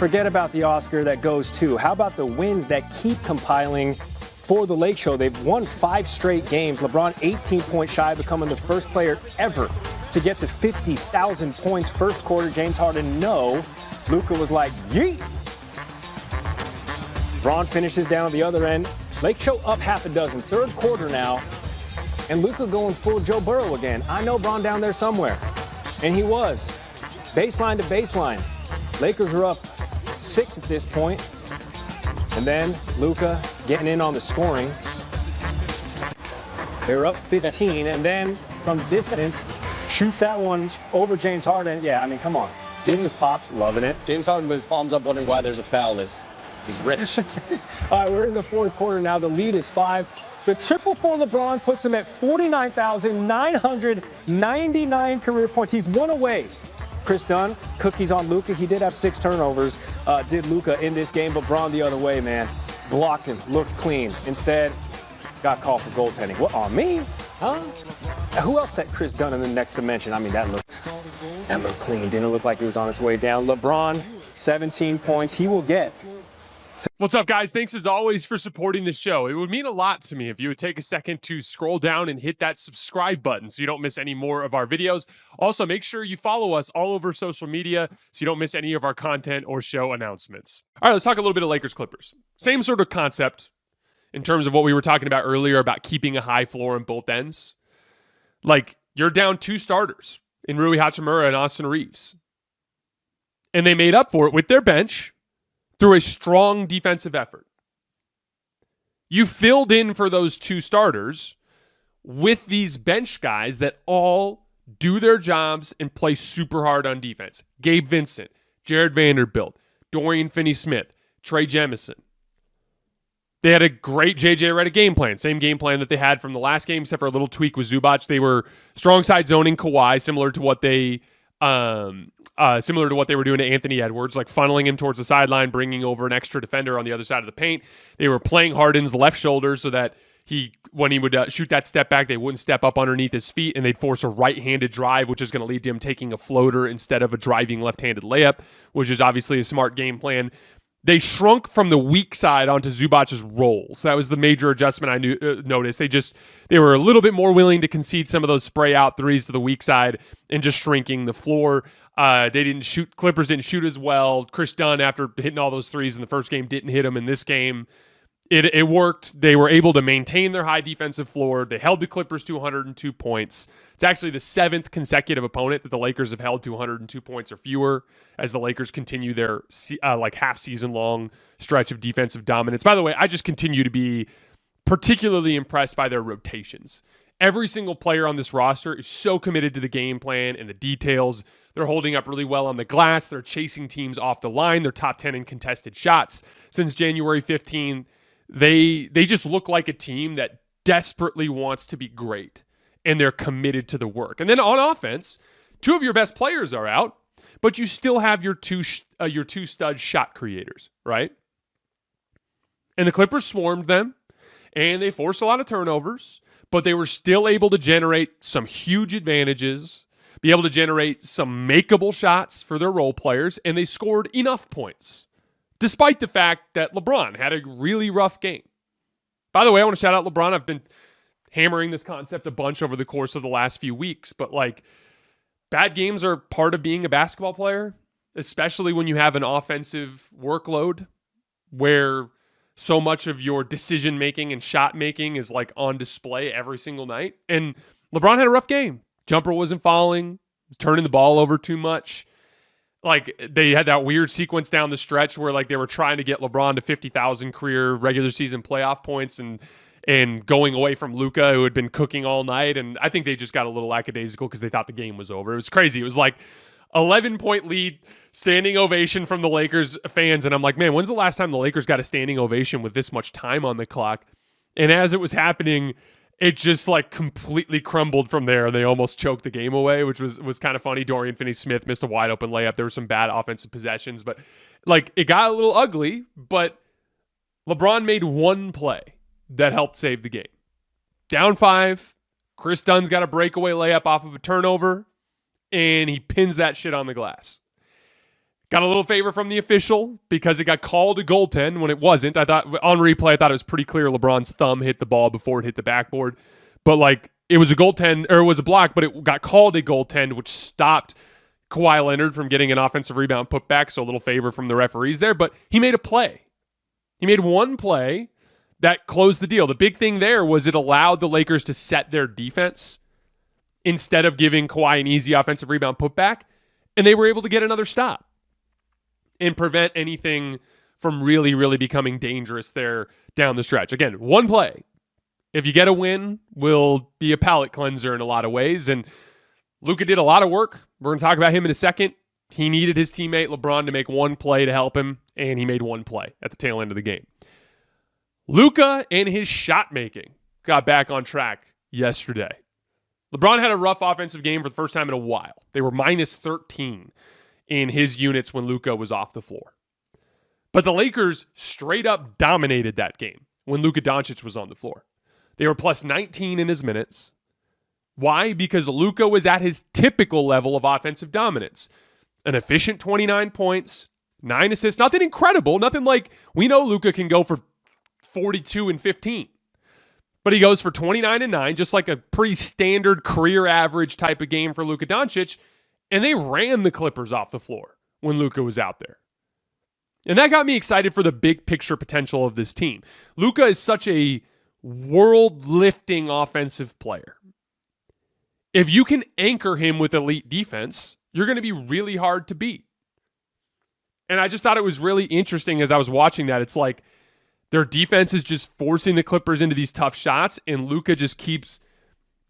forget about the Oscar that goes to. How about the wins that keep compiling for the Lake Show? They've won 5 straight games. LeBron 18 points shy of becoming the first player ever to get to 50,000 points. First quarter, James Harden, no. Luka was like, yeet. LeBron finishes down at the other end. Lake Show up half a dozen. Third quarter now. And Luka going full Joe Burrow again. I know Bron down there somewhere. And he was. Baseline to baseline. Lakers are up 6 at this point. And then Luka getting in on the scoring. They're up 15. And then from distance, shoots that one over James Harden. Yeah, I mean, come on. James Pop's loving it. James Harden with his palms up wondering why there's a foul. He's rich. All right, we're in the fourth quarter now. The lead is 5. The triple for LeBron puts him at 49,999 career points. He's 1 away. Chris Dunn, cookies on Luka. He did have 6 turnovers, did Luka in this game, but Bron the other way, man. Blocked him, looked clean. Instead, got called for goaltending. What, on me? Huh? Who else set Chris Dunn in the next dimension? I mean, that looked clean. Didn't look like he was on its way down. LeBron, 17 points. He will get. What's up, guys? Thanks as always for supporting the show. It would mean a lot to me if you would take a second to scroll down and hit that subscribe button so you don't miss any more of our videos. Also, make sure you follow us all over social media so you don't miss any of our content or show announcements. All right, let's talk a little bit of Lakers Clippers. Same sort of concept in terms of what we were talking about earlier about keeping a high floor on both ends. Like, you're down 2 starters in Rui Hachimura and Austin Reeves. And they made up for it with their bench through a strong defensive effort. You filled in for those 2 starters with these bench guys that all do their jobs and play super hard on defense. Gabe Vincent, Jared Vanderbilt, Dorian Finney-Smith, Trey Jemison. They had a great J.J. Redick game plan. Same game plan that they had from the last game, except for a little tweak with Zubac. They were strong side zoning Kawhi, similar to what they were doing to Anthony Edwards, like funneling him towards the sideline, bringing over an extra defender on the other side of the paint. They were playing Harden's left shoulder so that when he would shoot that step back, they wouldn't step up underneath his feet, and they'd force a right-handed drive, which is going to lead to him taking a floater instead of a driving left-handed layup, which is obviously a smart game plan. They shrunk from the weak side onto Zubac's roll. So that was the major adjustment I noticed. They were a little bit more willing to concede some of those spray out threes to the weak side and just shrinking the floor. Clippers didn't shoot as well. Chris Dunn, after hitting all those threes in the first game, didn't hit them in this game. It worked. They were able to maintain their high defensive floor. They held the Clippers to 102 points. It's actually the 7th consecutive opponent that the Lakers have held to 102 points or fewer as the Lakers continue their half-season-long stretch of defensive dominance. By the way, I just continue to be particularly impressed by their rotations. Every single player on this roster is so committed to the game plan and the details. They're holding up really well on the glass. They're chasing teams off the line. They're top 10 in contested shots since January 15. They just look like a team that desperately wants to be great, and they're committed to the work. And then on offense, 2 of your best players are out, but you still have your two stud shot creators, right? And the Clippers swarmed them, and they forced a lot of turnovers, but they were still able to generate some huge advantages, be able to generate some makeable shots for their role players, and they scored enough points, despite the fact that LeBron had a really rough game. By the way, I want to shout out LeBron. I've been hammering this concept a bunch over the course of the last few weeks, but bad games are part of being a basketball player, especially when you have an offensive workload where so much of your decision making and shot making is on display every single night. And LeBron had a rough game. Jumper wasn't falling, was turning the ball over too much. They had that weird sequence down the stretch where they were trying to get LeBron to 50,000 career regular season playoff points and going away from Luka, who had been cooking all night. And I think they just got a little lackadaisical because they thought the game was over. It was crazy. It was 11-point lead, standing ovation from the Lakers fans. And I'm like, man, when's the last time the Lakers got a standing ovation with this much time on the clock? And as it was happening, it just completely crumbled from there. They almost choked the game away, which was kind of funny. Dorian Finney-Smith missed a wide open layup. There were some bad offensive possessions, but it got a little ugly, but LeBron made one play that helped save the game. Down 5, Chris Dunn's got a breakaway layup off of a turnover, and he pins that shit on the glass. Got a little favor from the official because it got called a goaltend when it wasn't. I thought on replay, I thought it was pretty clear LeBron's thumb hit the ball before it hit the backboard. But like it was a goaltend, or it was a block, but it got called a goaltend, which stopped Kawhi Leonard from getting an offensive rebound putback. So a little favor from the referees there. But he made a play. He made one play that closed the deal. The big thing there was it allowed the Lakers to set their defense instead of giving Kawhi an easy offensive rebound putback. And they were able to get another stop and prevent anything from really, really becoming dangerous there down the stretch. Again, one play, if you get a win, will be a palate cleanser in a lot of ways. And Luka did a lot of work. We're going to talk about him in a second. He needed his teammate LeBron to make one play to help him, and he made one play at the tail end of the game. Luka and his shot making got back on track yesterday. LeBron had a rough offensive game for the first time in a while. They were minus 13 in his units when Luka was off the floor. But the Lakers straight up dominated that game when Luka Doncic was on the floor. They were plus 19 in his minutes. Why? Because Luka was at his typical level of offensive dominance. An efficient 29 points, 9 assists, nothing incredible, nothing like we know Luka can go for 42 and 15. But he goes for 29 and 9, just like a pretty standard career average type of game for Luka Doncic. And they ran the Clippers off the floor when Luka was out there. And that got me excited for the big picture potential of this team. Luka is such a world-lifting offensive player. If you can anchor him with elite defense, you're going to be really hard to beat. And I just thought it was really interesting as I was watching that. It's like their defense is just forcing the Clippers into these tough shots, and Luka just keeps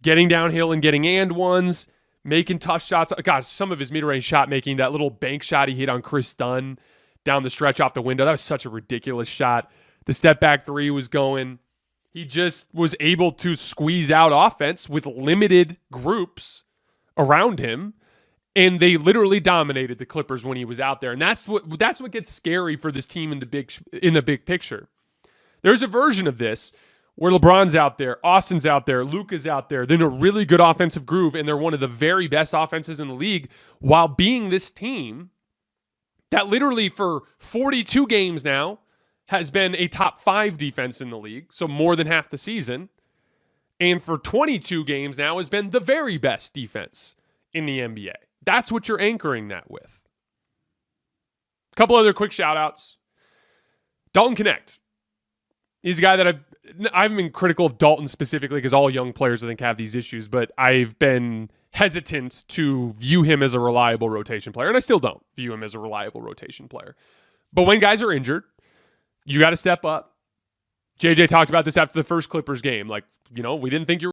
getting downhill and getting and ones, making tough shots. God, some of his mid-range shot making, that little bank shot he hit on Chris Dunn down the stretch off the window, that was such a ridiculous shot. The step back three was going. He just was able to squeeze out offense with limited groups around him, and they literally dominated the Clippers when he was out there. And that's what gets scary for this team in the big picture. There's a version of this where LeBron's out there, Austin's out there, Luka's out there. They're in a really good offensive groove, and they're one of the very best offenses in the league while being this team that literally for 42 games now has been a top 5 defense in the league, so more than half the season. And for 22 games now has been the very best defense in the NBA. That's what you're anchoring that with. A couple other quick shout-outs. Dalton Connect. He's a guy that I've been critical of Dalton specifically because all young players, I think, have these issues, but I've been hesitant to view him as a reliable rotation player, and I still don't view him as a reliable rotation player. But when guys are injured, you got to step up. JJ talked about this after the first Clippers game. Like, we didn't think you were